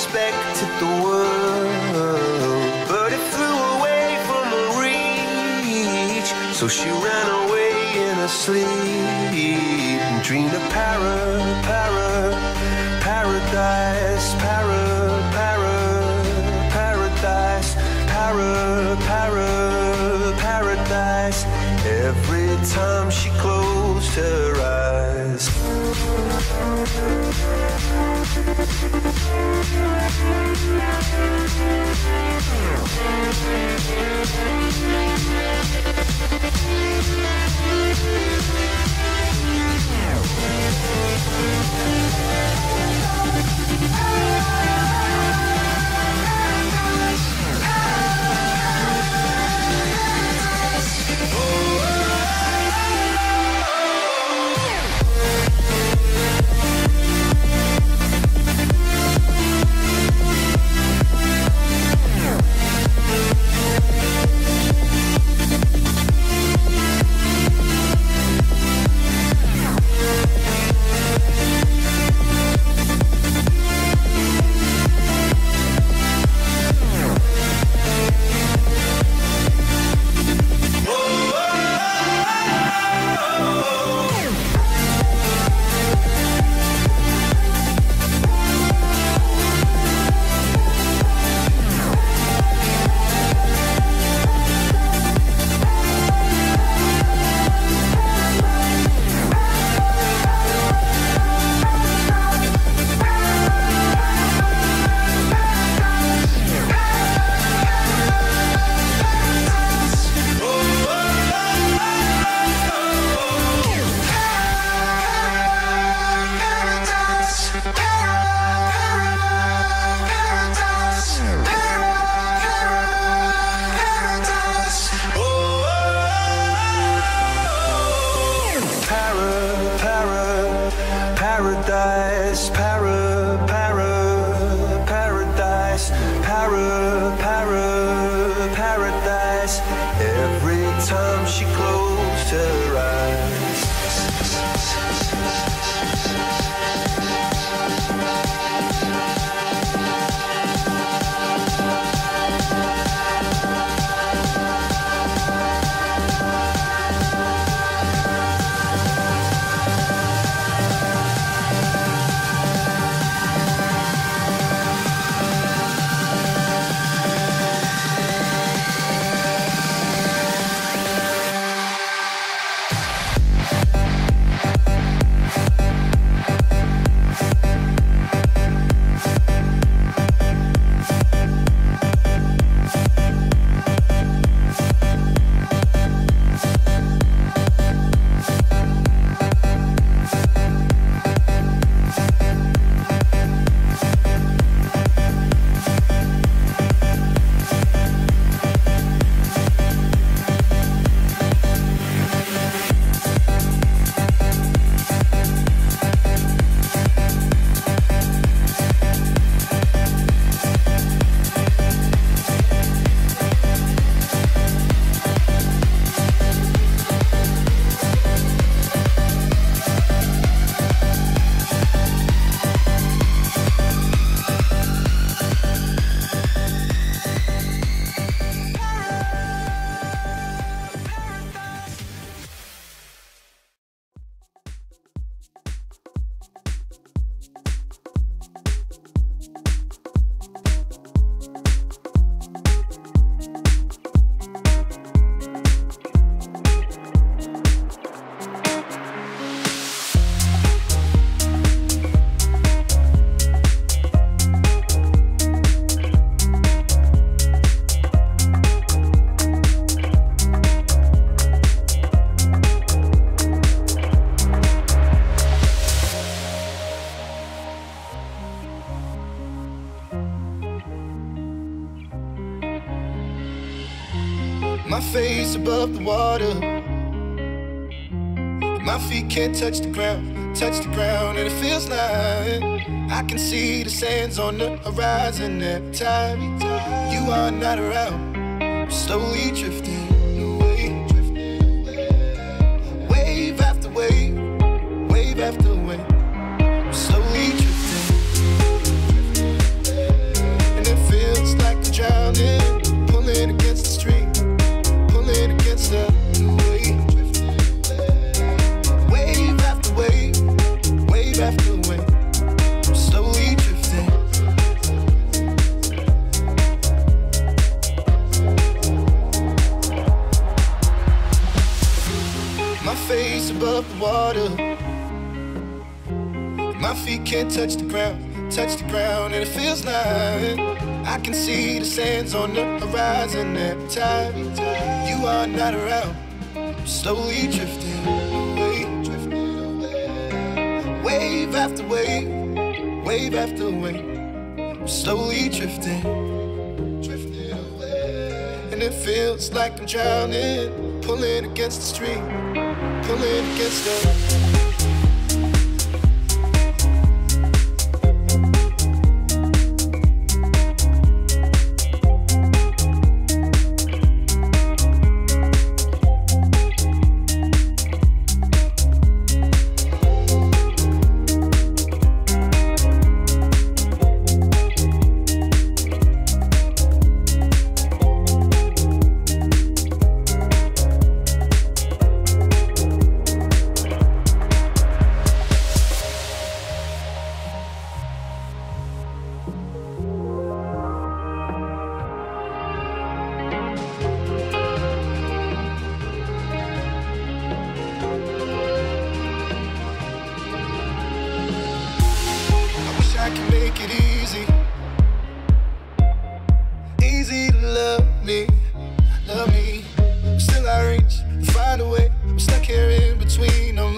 expected the world, but it flew away from her reach. So she ran away in her sleep and dreamed of paradise, paradise, paradise. Every time she closed her eyes. Paradise. Every time she closed her eyes. My face above the water, my feet can't touch the ground, and it feels like I can see the sands on the horizon every time you are not around. I'm slowly drifting away, wave after wave, wave after wave. I'm slowly drifting water. My feet can't touch the ground, and it feels like I can see the sands on the horizon every time you are not around. I'm slowly drifting away, wave after wave, wave after wave. I'm slowly drifting away, and it feels like I'm drowning, pulling against the stream, pulling against the. I can make it easy, easy to love me, love me. Still I reach, find a way. I'm stuck here in between. I'm